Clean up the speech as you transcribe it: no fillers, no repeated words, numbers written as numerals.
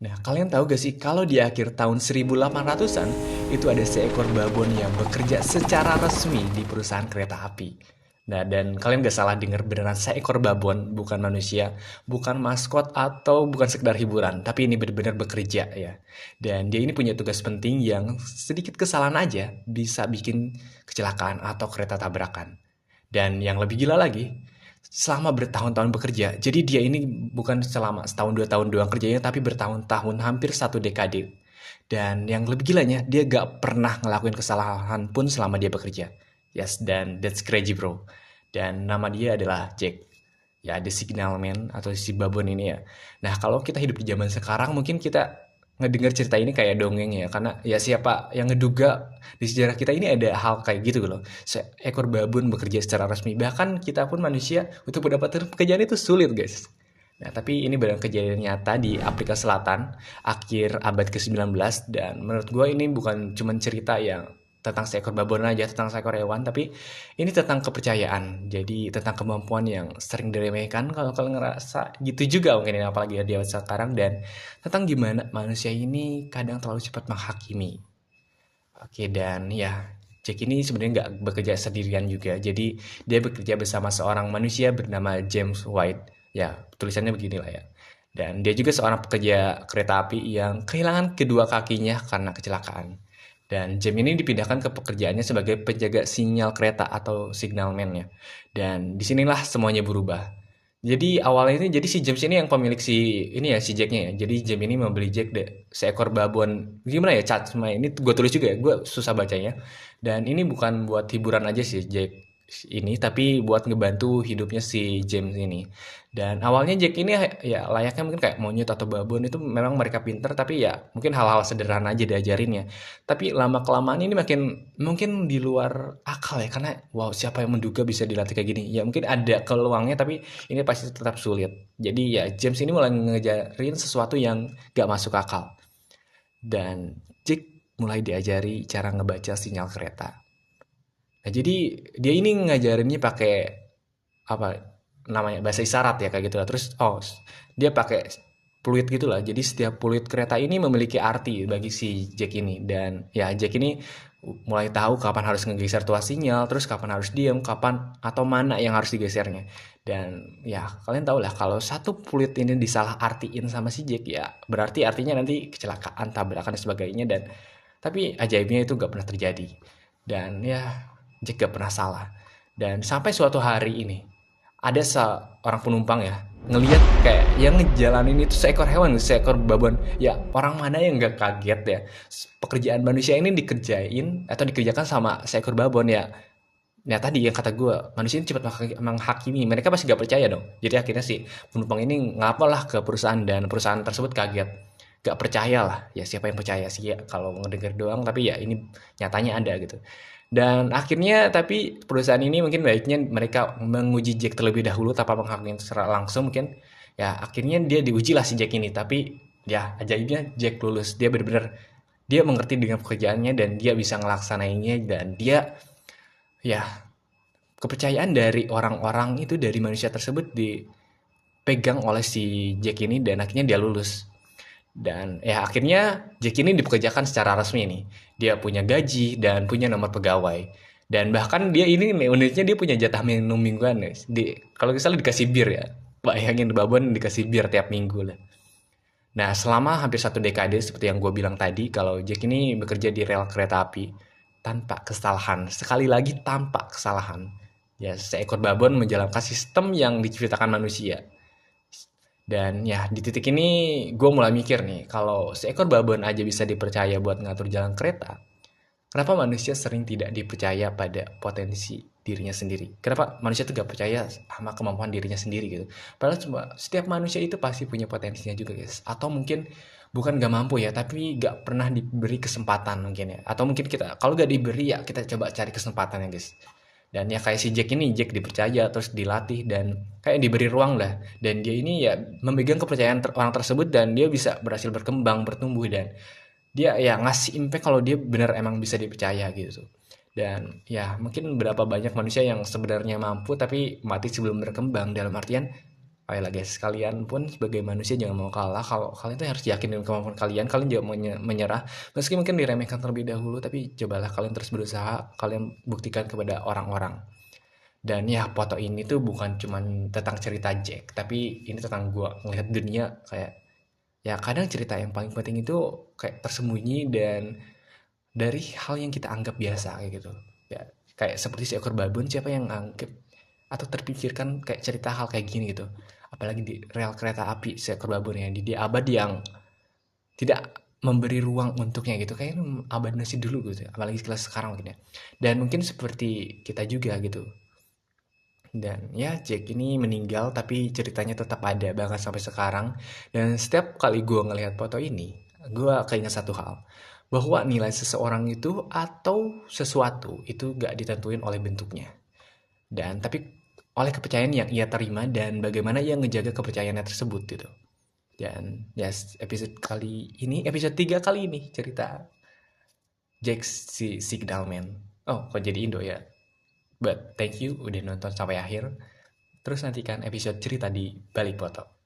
Nah, kalian tahu gak sih kalau di akhir tahun 1800-an itu ada seekor babon yang bekerja secara resmi di perusahaan kereta api. Nah, dan kalian gak salah dengar beneran seekor babon, bukan manusia, bukan maskot atau bukan sekedar hiburan, tapi ini benar-benar bekerja ya. Dan dia ini punya tugas penting yang sedikit kesalahan aja bisa bikin kecelakaan atau kereta tabrakan. Dan yang lebih gila lagi, selama bertahun-tahun bekerja. Jadi dia ini bukan selama setahun 2 tahun doang kerjanya, tapi bertahun-tahun, hampir 1 dekade. Dan yang lebih gilanya, dia gak pernah ngelakuin kesalahan pun selama dia bekerja. Yes, dan that's crazy bro. Dan nama dia adalah Jack. Ya, the signalman atau si babon ini ya. Nah, kalau kita hidup di zaman sekarang, mungkin kita ngedengar cerita ini kayak dongeng ya. Karena ya siapa yang ngeduga di sejarah kita ini ada hal kayak gitu loh. Seekor babon bekerja secara resmi. Bahkan kita pun manusia untuk mendapatkan pekerjaan itu sulit guys. Nah, tapi ini benar kejadian nyata di Afrika Selatan akhir abad ke-19 dan menurut gue ini bukan cuma cerita yang tentang seekor babon aja, tentang seekor hewan, tapi ini tentang kepercayaan. Jadi tentang kemampuan yang sering diremehkan kalau kalian ngerasa gitu juga mungkin ini apalagi di awal sekarang dan tentang gimana manusia ini kadang terlalu cepat menghakimi. Oke, dan ya Jack ini sebenarnya nggak bekerja sendirian juga. Jadi dia bekerja bersama seorang manusia bernama James White. Ya, tulisannya beginilah ya. Dan dia juga seorang pekerja kereta api yang kehilangan kedua kakinya karena kecelakaan. Dan James ini dipindahkan ke pekerjaannya sebagai penjaga sinyal kereta atau signalman ya. Dan disinilah semuanya berubah. Jadi awalnya ini jadi si James ini yang pemilik si ini ya si Jacknya ya. Jadi James ini membeli Jack seekor babon. Gimana ya cat sama ini gue tulis juga ya. Gue susah bacanya. Dan ini bukan buat hiburan aja sih Jack ini tapi buat ngebantu hidupnya si James ini. Dan awalnya Jack ini ya layaknya mungkin kayak monyet atau babon itu memang mereka pinter tapi ya mungkin hal-hal sederhana aja diajarinnya. Tapi lama kelamaan ini makin mungkin di luar akal ya karena wow siapa yang menduga bisa dilatih kayak gini. Ya mungkin ada peluangnya tapi ini pasti tetap sulit. Jadi ya James ini mulai ngejarin sesuatu yang gak masuk akal. Dan Jack mulai diajari cara ngebaca sinyal kereta. Nah, jadi dia ini ngajarinnya pakai apa namanya bahasa isyarat ya kayak gitu lah. Terus dia pakai fluid gitulah. Jadi setiap fluid kereta ini memiliki arti bagi si Jack ini dan ya Jack ini mulai tahu kapan harus ngegeser tuas sinyal, terus kapan harus diam, kapan atau mana yang harus digesernya. Dan ya kalian tahu lah kalau satu fluid ini disalah artiin sama si Jack ya berarti artinya nanti kecelakaan, tabrakan dan sebagainya dan tapi ajaibnya itu gak pernah terjadi. Dan ya Jack gak pernah salah. Dan sampai suatu hari ini ada seorang penumpang ya ngelihat kayak yang ngejalanin itu seekor hewan, seekor babon. Ya orang mana yang nggak kaget ya? Pekerjaan manusia ini dikerjain atau dikerjakan sama seekor babon ya. Ya tadi yang kata gue, manusia ini cepat menghakimi. Mereka pasti gak percaya dong. Jadi akhirnya si penumpang ini ngapalah ke perusahaan dan perusahaan tersebut kaget. Gak percaya lah. Ya siapa yang percaya sih ya kalau ngedenger doang. Tapi ya ini nyatanya ada gitu. Dan akhirnya tapi perusahaan ini mungkin baiknya mereka menguji Jack terlebih dahulu tanpa menghakimi secara langsung mungkin. Ya akhirnya dia diuji lah si Jack ini. Tapi ya ajaibnya Jack lulus. Dia benar-benar dia mengerti dengan pekerjaannya dan dia bisa ngelaksanainnya dan dia ya kepercayaan dari orang-orang itu dari manusia tersebut dipegang oleh si Jack ini dan akhirnya dia lulus. Dan ya akhirnya Jack ini dipekerjakan secara resmi nih. Dia punya gaji dan punya nomor pegawai. Dan bahkan dia ini uniknya dia punya jatah minum mingguan nih. Kalau misalnya dikasih bir ya. Bayangin babon dikasih bir tiap minggu lah. Nah selama hampir 1 dekade seperti yang gue bilang tadi. Kalau Jack ini bekerja di rel kereta api. Tanpa kesalahan. Sekali lagi tanpa kesalahan. Ya seekor babon menjalankan sistem yang diciptakan manusia. Dan ya di titik ini gue mulai mikir nih, kalau seekor babon aja bisa dipercaya buat ngatur jalan kereta, kenapa manusia sering tidak dipercaya pada potensi dirinya sendiri? Kenapa manusia tuh gak percaya sama kemampuan dirinya sendiri gitu? Padahal cuma setiap manusia itu pasti punya potensinya juga guys. Atau mungkin bukan gak mampu ya, tapi gak pernah diberi kesempatan mungkin ya. Atau mungkin kita, kalau gak diberi ya kita coba cari kesempatan ya guys. Dan ya kayak si Jack ini, Jack dipercaya terus dilatih dan kayak diberi ruang lah. Dan dia ini ya memegang kepercayaan orang tersebut dan dia bisa berhasil berkembang, bertumbuh dan dia ya ngasih impact kalau dia benar emang bisa dipercaya gitu. Dan ya mungkin berapa banyak manusia yang sebenarnya mampu tapi mati sebelum berkembang dalam artian Ayolah guys, kalian pun sebagai manusia jangan mau kalah. Kalau kalian tuh harus yakin dengan kemampuan kalian. Kalian jangan mau menyerah. Meski mungkin diremehkan terlebih dahulu, tapi cobalah kalian terus berusaha. Kalian buktikan kepada orang-orang. Dan ya foto ini tuh bukan cuman tentang cerita Jack, tapi ini tentang gua ngelihat dunia kayak ya kadang cerita yang paling penting itu kayak tersembunyi dan dari hal yang kita anggap biasa kayak gitu. Ya kayak seperti seekor babon, siapa yang anggap atau terpikirkan kayak cerita hal kayak gini gitu. Apalagi di rel kereta api seekor babon ya di abad yang tidak memberi ruang untuknya gitu kayak abad nasi dulu gitu apalagi kelas sekarang mungkin ya dan mungkin seperti kita juga gitu. Dan ya Jack ini meninggal tapi ceritanya tetap ada bahkan sampai sekarang. Dan setiap kali gue ngelihat foto ini, gue keinget satu hal. Bahwa nilai seseorang itu atau sesuatu itu gak ditentuin oleh bentuknya. Dan tapi oleh kepercayaan yang ia terima dan bagaimana ia ngejaga kepercayaannya tersebut gitu. Dan ya episode kali ini, episode 3 kali ini cerita Jack si Signalman. Oh kok jadi Indo ya? But thank you udah nonton sampai akhir. Terus nantikan episode cerita di Balik Foto.